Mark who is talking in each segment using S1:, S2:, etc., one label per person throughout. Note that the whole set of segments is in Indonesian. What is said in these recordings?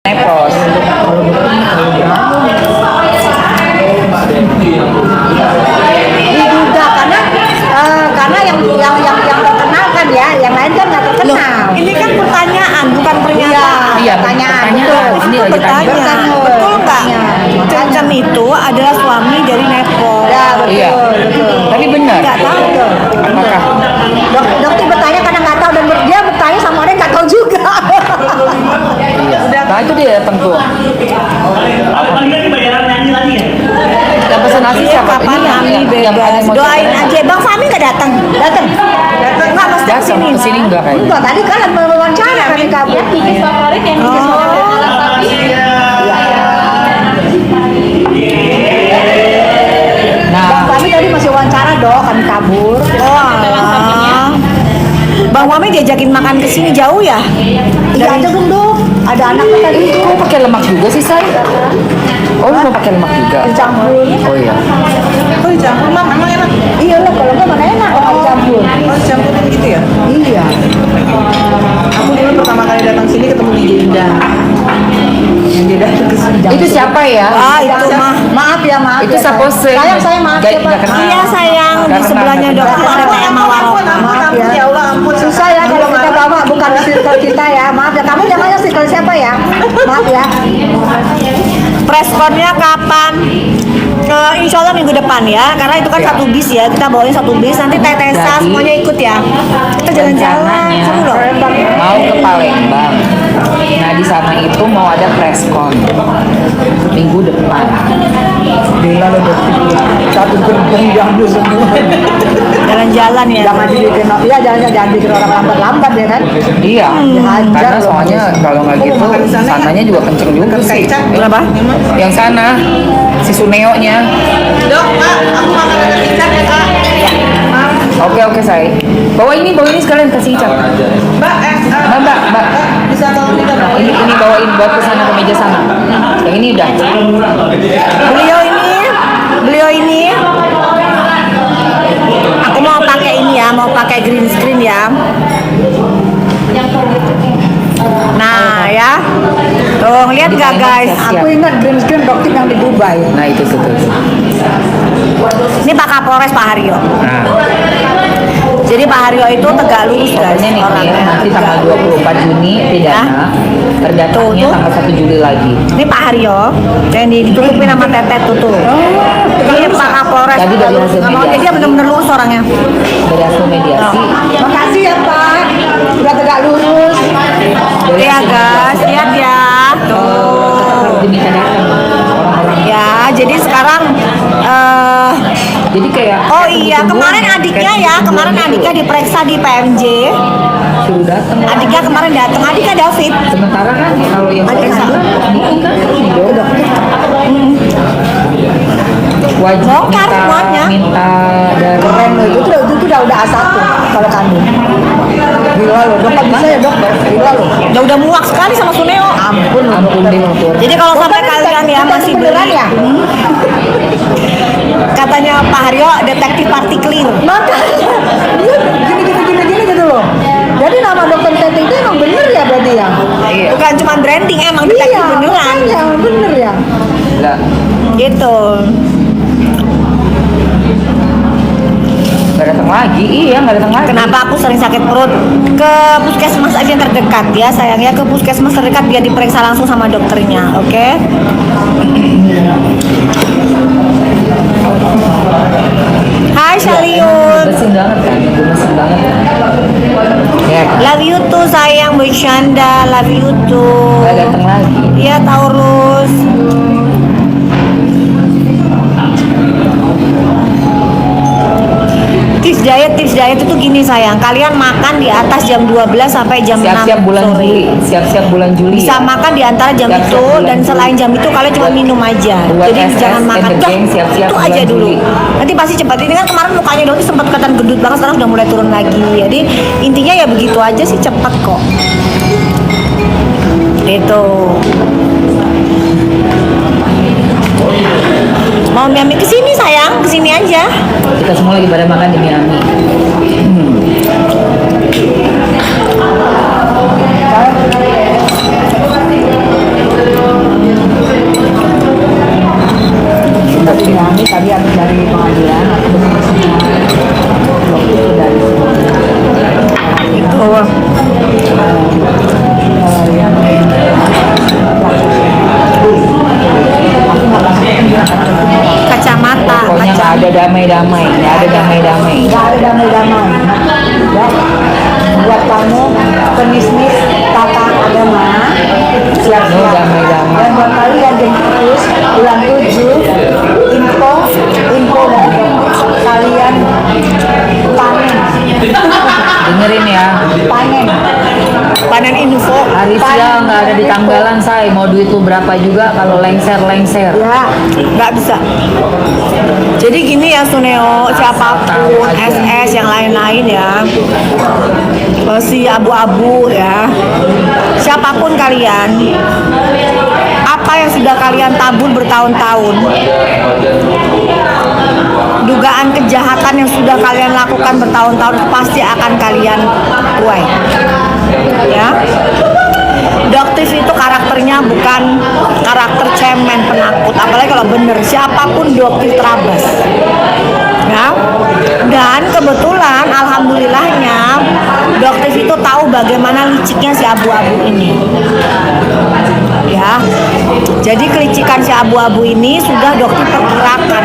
S1: Nepos.
S2: Diduga karena yang terkenal kan ya, yang lain kan nggak terkenal.
S3: Ini kan pertanyaan, bukan pernyataan.
S1: Iya,
S2: pertanyaan.
S1: Ini
S3: Itu
S1: lagi tanya.
S3: bertanya, betul nggak? Cem itu adalah suami dari Nepos.
S2: Ya betul,
S1: Iya.
S2: betul.
S1: Tapi benar.
S3: Nggak tahu.
S1: Apakah?
S2: Dokter bertanya karena nggak tahu dan dia bertanya sama orang yang nggak tahu juga.
S1: Iya. Nah itu dia datang tuh. Yang pesan nasi siapa?
S3: Kapan kami
S1: yang
S3: bebas?
S1: ada mau
S3: Doain
S1: coba.
S3: aja. Bang Fahmi nggak datang?
S2: Datang.
S3: Nggak mesti
S1: Datang
S3: kesini.
S1: kesini enggak kayaknya.
S2: Enggak, tadi kan ada wawancara kami kabur.
S4: Tikus favorit yang tikus favorit malah sapi.
S1: Nah,
S2: Bang Fahmi tadi masih wawancara dong, kami kabur.
S3: Wah. Bang Fahmi diajakin makan kesini jauh ya?
S2: Iya aja dong dong. Ada anaknya tadi itu.
S1: kok pakai lemak juga sih saya? Oh, lu mau pakai lemak juga?
S2: Dicampur.
S1: Oh iya.
S3: Oh dicampur Mam, emang enak?
S2: Iya loh, kalau nggak mana enak kalau dicampur.
S3: Oh dicampurin gitu ya?
S2: Iya.
S3: Aku dulu pertama kali datang sini ketemu di Dinda. Yang dia datang ke sini.
S1: Itu siapa ya?
S3: Ah itu mah.
S2: Maaf ya, maaf.
S1: Itu
S2: ya,
S1: sapose.
S2: Saya maaf ya, Pak.
S1: Kenal.
S3: Iya sayang, di
S1: Nggak
S3: sebelahnya
S1: kenal, nggak
S3: dokter
S1: kenal.
S3: ada kayak Mawaroka.
S2: Maaf ya.
S3: Ya Allah ampun.
S2: Susah ya kalau kita bawa bukan circle kita ya. Maaf ya. Kamu namanya circle siapa ya? Maaf ya.
S3: Preskonnya kapan? Insya Allah minggu depan ya, karena itu kan satu bis ya, kita bawain satu bis. Nanti Tesa
S1: Jadi,
S3: semuanya ikut ya. Kita jalan-jalan,
S1: Rencananya
S3: seru loh.
S1: mau ke Palembang. Nah di sana itu mau ada preskon minggu depan.
S2: Gila loh dokter. Satu gerbong diambil semua.
S3: Jalan-jalan ya.
S2: Jangan dibikin, iya jangan bikin orang lambat-lambat ya kan.
S1: Iya,
S2: Dihajar
S1: karena
S2: loh.
S1: soalnya kalau nggak gitu sananya juga kenceng juga sih.
S3: Berapa?
S1: Yang sana si Suneo-nya.
S3: Dok, Pak, aku makan ada ikan ya, Kak.
S1: Oke say. Bawa ini sekalian kasih Ica.
S3: Mbak,
S1: Mbak.
S3: bisa tolong minta
S1: Ini bawain buat ke sana ke meja sana. Yang ini udah.
S3: Beliau ini aku mau pakai ini ya, mau pakai green screen ya. Nah ya, tuh lihat nggak guys?
S1: Siap.
S2: Aku ingat green screen dokter yang di Dubai.
S1: Nah itu tuh.
S3: Ini Pak Kapolres Pak Haryo.
S1: Nah,
S3: Jadi Pak Haryo itu tegak lurus guys
S1: pokoknya nih
S3: orangnya.
S1: nanti tanggal 24 Juni pidana, perdatangnya
S3: Tuh.
S1: tanggal 1 Juli lagi.
S3: Ini Pak Haryo yang ditutupin sama tetet tuh. Ini Pak Kapolres.
S1: Tadi dari hasil
S3: Nggak mau,
S1: mediasi.
S3: jadi dia bener-bener lurus orangnya.
S1: Dari hasil mediasi,
S2: Makasih ya Pak. Sudah tegak lurus.
S1: dari
S3: Ya
S1: hasil
S3: guys, lihat ya. Tuh.
S1: diminta datang orang-orang.
S3: Ya, jadi sekarang
S1: Jadi kayak
S3: oh iya, kemarin adiknya ya, kemarin adiknya diperiksa di PMJ.
S1: suruh datang.
S3: Adiknya kemarin datang, adiknya David.
S1: Sementara kan kalau yang periksa ini kan harus dijodoh. Wajib
S3: Bongkar semuanya.
S1: minta dari
S2: Keren loh, itu udah A1 kalau kami. Gila loh, dok kok bisa ya dok? Gila loh.
S3: Udah muak sekali sama Suneo.
S2: Ampun
S1: deh motor.
S3: Jadi kalau sampai kalian ya masih
S2: beneran
S3: beli,
S2: ya?
S3: katanya Pak Haryo detektif partikelir.
S2: Makanya dia gini gitu loh. Jadi nama dokter Teti itu emang bener ya berarti ya?
S1: Iya.
S3: Bukan cuma branding, emang detektif beneran.
S2: Iya, bener ya.
S1: Lah,
S3: Gitu.
S1: nggak datang lagi. Iya, nggak datang lagi.
S3: Kenapa aku sering sakit perut? Ke puskesmas aja yang terdekat ya sayangnya, ke puskesmas terdekat biar diperiksa langsung sama dokternya, oke? Hai Shaliun,
S1: Mesin banget kan? Itu mesin banget kan? Ya kan?
S3: love you too sayang, bercanda, love you too.
S1: Nggak datang lagi.
S3: Iya Taurus. Tips diet itu gini sayang, kalian makan di atas jam 12 sampai jam 6
S1: Siap-siap bulan
S3: sore.
S1: Juli. Siap-siap bulan Juli.
S3: Bisa
S1: ya?
S3: makan di antara jam
S1: Siap-siap
S3: itu
S1: bulan
S3: dan
S1: Juli.
S3: selain jam itu kalian cuma
S1: Buat-
S3: minum aja.
S1: buat
S3: Jadi
S1: SS
S3: jangan
S1: and
S3: makan
S1: the
S3: dah.
S1: gang, siap-siap
S3: Itu
S1: bulan
S3: aja dulu.
S1: Juli.
S3: Nanti pasti cepat. Ini kan kemarin mukanya Doni sempat kelihatan gendut banget, sekarang udah mulai turun lagi. Jadi intinya ya begitu aja sih, cepat kok. Itu. Mau Miami kesini sayang, kesini aja.
S1: Kita semua lagi pada makan di Miami. damai-damai, nggak ada damai-damai.
S2: Nggak ada damai-damai. Ya. Buat kamu penisnis kakak agama siap-siap.
S1: No damai-damai.
S2: Dan buat kalian yang terus bulan 7 info dari kalian panen.
S1: Dengerin ya.
S3: Panen info.
S1: Hari siang nggak ada di tanggalan, say. Mau duit tuh berapa juga kalau lengser.
S2: Ya,
S3: Nggak bisa. Jadi gini ya Suneo, siapapun SS yang lain-lain ya, si abu-abu ya, siapapun kalian, apa yang sudah kalian tabur bertahun-tahun, dugaan kejahatan yang sudah kalian lakukan bertahun-tahun pasti akan kalian tuai. Ya. Doktif itu karakternya bukan karakter cemen penakut, apalagi kalau bener siapapun doktif terabas. Ya. Dan kebetulan alhamdulillahnya doktif itu tahu bagaimana liciknya si abu-abu ini. Ya. Jadi kelicikan si abu-abu ini sudah doktif perkirakan.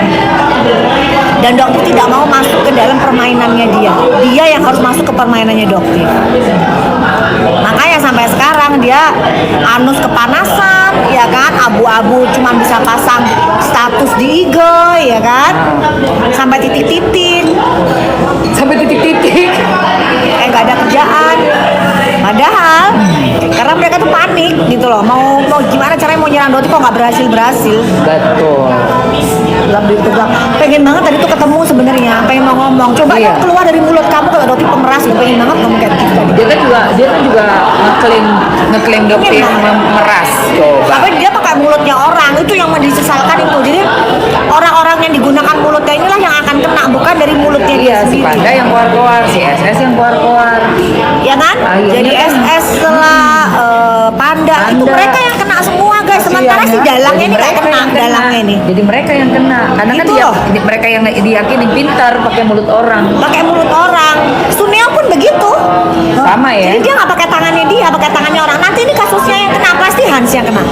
S3: Dan dokter tidak mau masuk ke dalam permainannya dia yang harus masuk ke permainannya dokter. Makanya sampai sekarang dia anus kepanasan, ya kan, abu-abu cuma bisa pasang status di IG, ya kan, sampai titik-titik nggak ada kerjaan. Padahal karena mereka tuh panik gitu loh, mau gimana caranya mau nyerang Doti kok nggak berhasil.
S1: Betul.
S3: Dalam diri tegang, pengen banget tadi tuh ketemu sebenarnya, pengen mau ngomong, coba
S1: Iya.
S3: dong keluar dari mulut kamu kalau Doti pemeras, gue pengen banget ngomong kayak gitu tadi.
S1: Dia kan juga ngeklaim dokter memeras. Coba.
S3: Tapi dia pakai mulutnya orang, itu yang disesalkan itu. Jadi orang-orang yang digunakan mulutnya inilah yang akan kena, bukan dari mulutnya dia
S1: Iya, si
S3: sendiri.
S1: Panda yang keluar-keluar, si SS yang keluar-keluar.
S3: Ya kan?
S1: Akhirnya
S3: Jadi
S1: kan-
S3: SS lah Panda itu mereka yang kena semua guys. Sementara si dalangnya ini nggak kena, dalangnya ini.
S1: Jadi mereka yang kena, karena kan
S3: Itu
S1: dia,
S3: loh.
S1: mereka yang diyakini pintar pakai mulut orang.
S3: Pakai mulut orang. Suneo pun begitu.
S1: Sama ya.
S3: Jadi dia nggak pakai tangannya dia, pakai tangannya orang. Nanti ini kasusnya yang kena pasti Hans yang kena.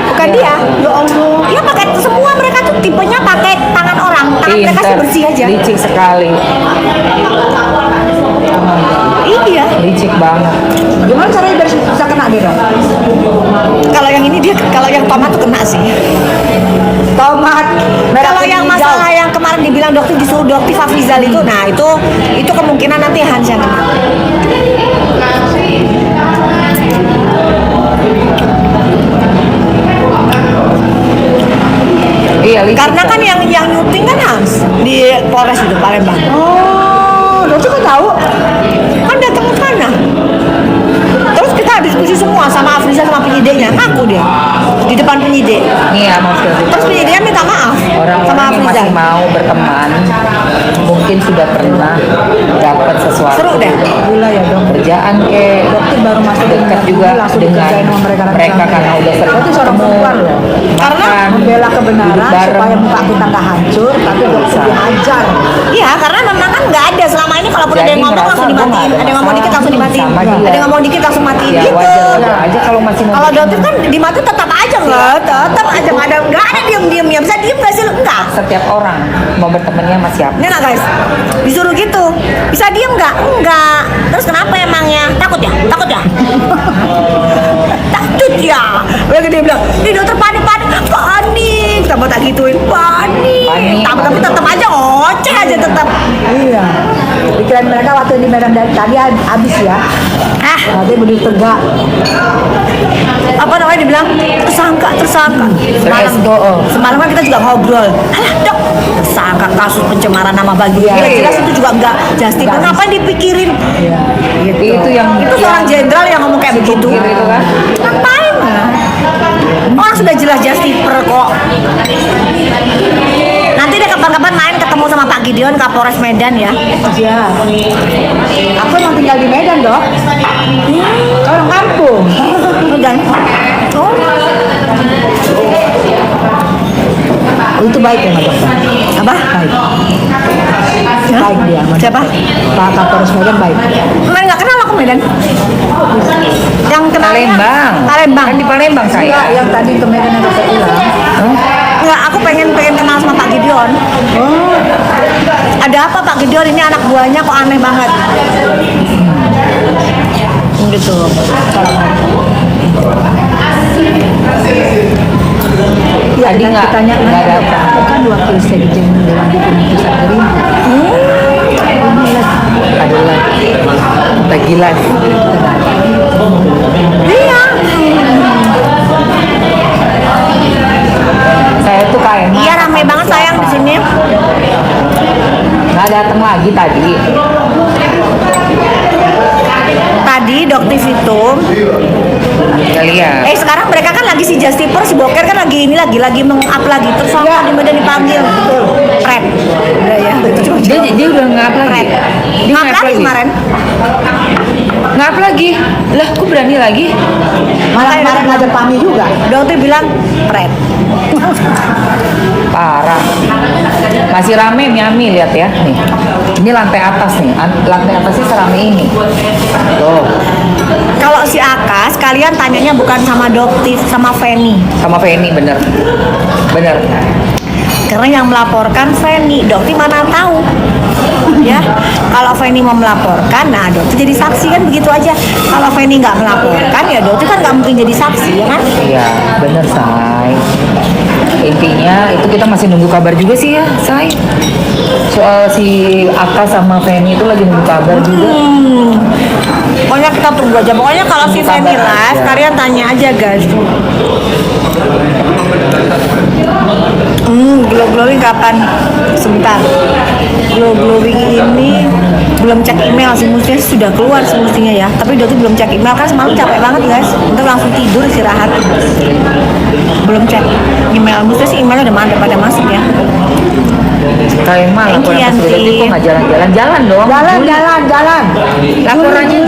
S3: Bukan dia. Ya Allah. Dia pakai semua mereka tuh tipenya pakai tangan orang. Tangan mereka sih bersih aja.
S1: Licik sekali.
S3: Iya.
S1: Licik banget.
S2: gimana caranya biar bisa kena dia dong?
S3: Kalau yang ini dia, kalau yang tomat tuh kena sih.
S2: Tomat merah
S3: Kalau
S2: putih
S3: yang
S2: hijau.
S3: masalah yang kemarin dibilang dokter disuruh dokter Hafizal itu, nah itu kemungkinan nanti Hans yang kena.
S1: Iya, licik.
S3: Karena kan yang nyuting kan Hans di Polres itu Palembang.
S2: Oh, dokter kok tahu?
S3: Kan datang ke sana. Terus kita diskusi semua sama Afrizal sama penyidiknya, aku dia di depan penyidik.
S1: Nih ya maksudnya.
S3: Terus penyidiknya minta maaf sama
S1: Orang-orang yang
S3: Afrizal.
S1: masih mau berteman mungkin sudah pernah dapat sesuatu.
S3: Seru deh.
S2: Gila ya dong.
S1: Kerjaan ke
S2: Dokter baru masuk
S1: dekat juga
S2: langsung
S1: dengan
S2: dikerjain sama mereka
S1: karena udah sering
S2: Dokter seorang
S1: ketemu,
S2: perempuan loh.
S3: Karena
S1: makan,
S2: Membela
S1: duduk
S2: kebenaran
S1: bareng.
S2: supaya muka kita nggak hancur, tapi dokter dihajar.
S3: Iya, karena memang kan nggak ada selama ini kalaupun ada
S1: Jadi
S3: yang ngomong
S1: ngerasa
S3: langsung
S1: gua nggak
S3: dimatiin,
S1: ada
S3: ada yang ngomong dikit langsung
S1: masalah
S3: dimatiin,
S1: sama dia.
S3: ada yang ngomong dikit langsung matiin
S1: Ya
S3: gitu.
S1: wajar aja kalau masih mau
S3: Kalau dokter kan dimatiin tetap aja nggak, tetap aja nggak ada diem-diemnya. Bisa diem nggak sih lu? Enggak.
S1: setiap orang mau bertemannya sama siapa.
S3: Ini nggak guys, disuruh gitu, bisa diem nggak? Enggak. Terus kenapa emangnya? Takut ya? Takut ya? Takut ya? Lagi dia bilang, ini dokter panik. Tambah tak gituin, panik.
S1: Panik.
S3: Tapi tetap aja ngoceh aja tetap.
S2: Iya. Pikiran mereka waktu di Medan dari tadi habis ya.
S3: Ah,
S2: Tadi berdiri tegak.
S3: apa namanya dibilang tersangka. Semalam kan kita juga ngobrol. Alah dok, tersangka kasus pencemaran nama baik.
S2: Iya.
S3: Jelas itu juga enggak justin.
S2: Nggak
S3: Ngapain dipikirin?
S2: Iya.
S1: Itu yang
S3: Itu seorang jenderal yang ngomong kayak begitu.
S1: itu kan.
S3: Ngapain? Orang sudah jelas justiper kok. Nanti deh kapan-kapan main ketemu sama Pak Gideon Kapolres Medan ya.
S2: Iya. Aku emang tinggal di Medan dok. Orang kampung.
S3: Medan. Oh,
S2: Oh, itu baik ya dokter.
S3: apa?
S2: Baik.
S3: Hah?
S2: Baik dia. sama
S3: Siapa?
S2: Pak Kapolres Medan baik.
S3: Kemarin nggak kenal aku Medan. Yang kenal
S1: Palembang.
S3: Palembang.
S1: Kan di Palembang
S2: Enggak,
S1: saya.
S2: yang tadi ke Medan yang dokter bilang.
S3: Enggak, aku pengen kenal sama Pak Gideon.
S2: Oh,
S3: Ada apa Pak Gideon, ini anak buahnya kok aneh banget. Gitu.
S2: iya,
S1: Tadi
S2: dan
S1: nggak
S2: ditanya
S1: nggak
S2: lagi,
S1: datang.
S2: aku kan wakil sekjen Dewan Pimpinan Pusat Gerindra.
S1: Adalah lagi live.
S3: Iya.
S1: Saya tuh kayak
S3: Iya ramai banget sayang di sini.
S1: nggak datang lagi tadi.
S3: Tadi Doktif itu,
S1: Nggak lihat.
S3: sekarang mereka kan lagi si Justiper, si Boker kan lagi meng-up lagi. Terus sama di Medan dipanggil. Pret. Udah ya.
S1: Dia udah ngap lagi. Dia
S3: Ngap lagi kemarin.
S1: Ngap lagi. Lah, kok berani lagi?
S2: Malah kemarin ada Pami juga.
S3: Doktif bilang pret.
S1: Parah. Masih rame Miami, lihat ya. Nih. Ini lantai atas nih. Lantai atasnya serame ini. Tuh,
S3: Kalau si Akas, kalian tanyanya bukan sama Doktif, sama Feni.
S1: sama Feni bener. Bener.
S3: Karena yang melaporkan Feni, Doktif mana tahu. Ya, kalau Feni mau melaporkan, nah Doktif jadi saksi kan begitu aja. Kalau Feni nggak melaporkan, ya Doktif kan nggak mungkin jadi saksi, ya kan?
S1: Iya, bener, Say. Intinya itu kita masih nunggu kabar juga sih ya, Say. Soal si Aka sama Feni itu lagi nunggu kabar juga.
S3: Pokoknya kita tunggu aja. Pokoknya kalau si Feni
S1: Sabar
S3: live,
S1: aja.
S3: kalian tanya aja guys. Glow glowing kapan? Sebentar. Glow glowing ini belum cek email sih, mestinya sudah keluar semestinya ya. Tapi Doti belum cek email kan semalam capek banget guys. Ntar langsung tidur istirahat. Belum cek email, mestinya sih emailnya udah pada masuk ya.
S1: Kayak malah
S3: Thank you,
S1: laporan
S3: Yanti.
S1: pas kok nggak jalan-jalan dong.
S2: Jalan.
S1: Laporannya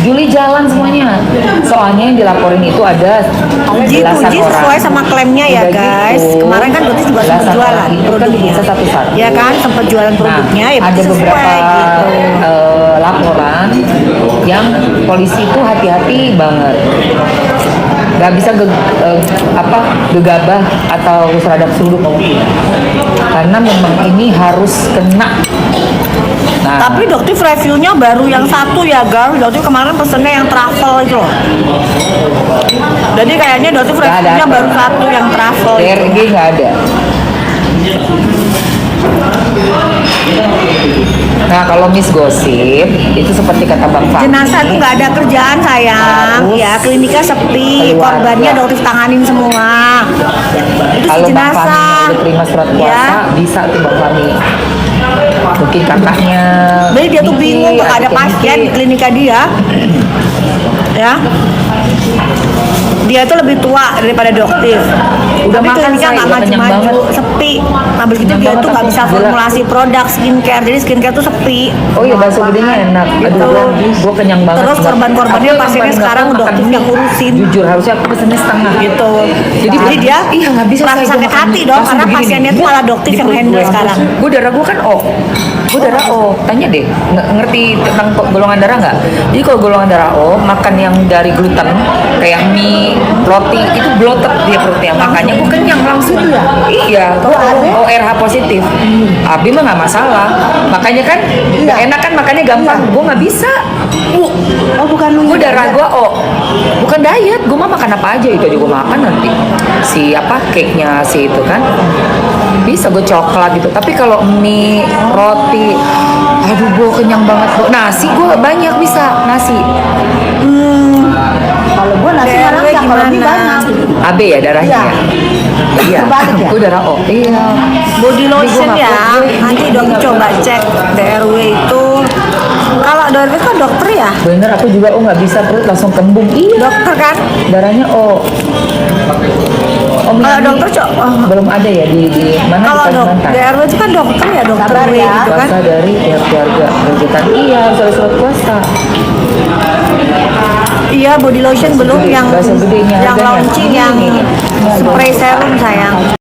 S1: Juli jalan semuanya. Soalnya yang dilaporin itu ada belasan
S3: Uji
S1: orang.
S3: sesuai sama klaimnya ya
S1: Udah
S3: guys.
S1: gitu.
S3: Kemarin kan Doti juga sempat
S1: Belasan
S3: jualan
S1: orang itu kan
S3: produknya.
S1: bisa satu-satu.
S3: Ya kan, sempat jualan produknya ya
S1: ada
S3: berarti
S1: beberapa
S3: sesuai gitu.
S1: laporan yang polisi itu hati-hati banget, nggak bisa gegabah atau serada suluk karena memang ini harus kena. Nah,
S3: Tapi Doktif reviewnya baru yang satu ya guys. Doktif kemarin pesennya yang travel itu loh. Jadi kayaknya Doktif
S1: Nggak ada.
S3: reviewnya baru satu yang travel itu.
S1: DRG nggak ada. Nah, kalau Miss Gosip itu seperti kata Bang Fahmi.
S3: Jenazah itu nggak ada kerjaan sayang.
S1: Harus
S3: Ya kliniknya sepi,
S1: keluarga.
S3: korbannya Doktif tanganin semua. Itu si
S1: Kalau Bang Fahmi
S3: jenazah.
S1: udah terima surat kuasa,
S3: Ya.
S1: bisa tuh Bang Fahmi. Mungkin kakaknya.
S3: Jadi dia tuh
S1: Niki,
S3: bingung kalau ada
S1: adiknya
S3: pasien di
S1: Niki.
S3: klinika dia. Ya. Dia tuh lebih tua daripada Doktif.
S1: Udah
S3: Tapi
S1: makan,
S3: kliniknya
S1: Say,
S3: nggak
S1: udah kenyang
S3: maju-maju,
S1: banget.
S3: sepi. Habis itu
S1: Kenyang
S3: dia
S1: banget
S3: tuh nggak
S1: aku,
S3: bisa
S1: gila.
S3: formulasi produk skincare. Jadi skincare tuh sepi.
S1: Oh iya, bakso gedenya enak.
S3: Gitu.
S1: Aduh, gua kenyang banget.
S3: Terus
S1: Nggak-
S3: korban-korbannya
S1: aku yang
S3: pasiennya
S1: paling
S3: sekarang
S1: nggak
S3: udah
S1: makan
S3: Doktif
S1: mie.
S3: yang ngurusin.
S1: Jujur, harusnya aku pesennya setengah.
S3: Gitu.
S1: Jadi
S3: dia
S1: iya nggak bisa
S3: merasa
S1: Say, gua
S3: sakit
S1: makan
S3: hati
S1: mie.
S3: dong
S1: Langsung
S3: karena
S1: begini
S3: pasiennya
S1: nih.
S3: tuh malah Doktif
S1: Di
S3: yang
S1: perut
S3: handle
S1: gua.
S3: sekarang.
S1: Gue darah gue kan O. Gue darah O. Tanya deh, ngerti tentang golongan darah nggak? Jadi kalau golongan darah O, makan yang dari gluten, kayak mie, roti, itu bloated dia perutnya. Makanya gue kenyang langsung. Iya. O RH positif. AB mah nggak masalah. Makanya kan nggak enak kan makannya gampang. Gue nggak bisa.
S2: Oh bukan
S1: Gue darah gue O. Bukan diet. Gue mah makan apa aja itu aja gue makan nanti. Si apa cake-nya si itu kan. Bisa gue coklat gitu. Tapi kalau mie, roti, aduh gue kenyang banget. Nasi gue banyak bisa nasi.
S2: kalau gue nasi
S3: DRW
S2: malah enggak, kalau mie
S3: gimana?
S2: banyak.
S1: AB ya darahnya
S2: Iya.
S1: ya. Iya.
S2: Kebalik ya?
S1: Gue darah O. Iya.
S3: Body lotion
S1: Ini gua
S3: ya,
S1: nggak-
S3: nanti Dokter coba cek DRW itu. Kalau DRW kan dokter ya,
S1: Bener, aku juga nggak bisa perut langsung kembung. Iya.
S3: dokter kan.
S1: Darahnya O. Om
S3: Kalau
S1: ini
S3: dokter
S1: belum ada ya di mana
S3: kalau
S1: di Kalimantan.
S3: DRW itu kan dokter ya, dokter
S2: Sabar
S3: W
S2: ya.
S3: gitu kan.
S1: Kuasa dari pihak keluarga rujukan. Iya, harus ada surat kuasa.
S3: Iya, body lotion belum yang
S1: Bahasa gedenya, harganya.
S3: launching
S1: Ini
S3: yang
S1: nih.
S3: spray serum sayang.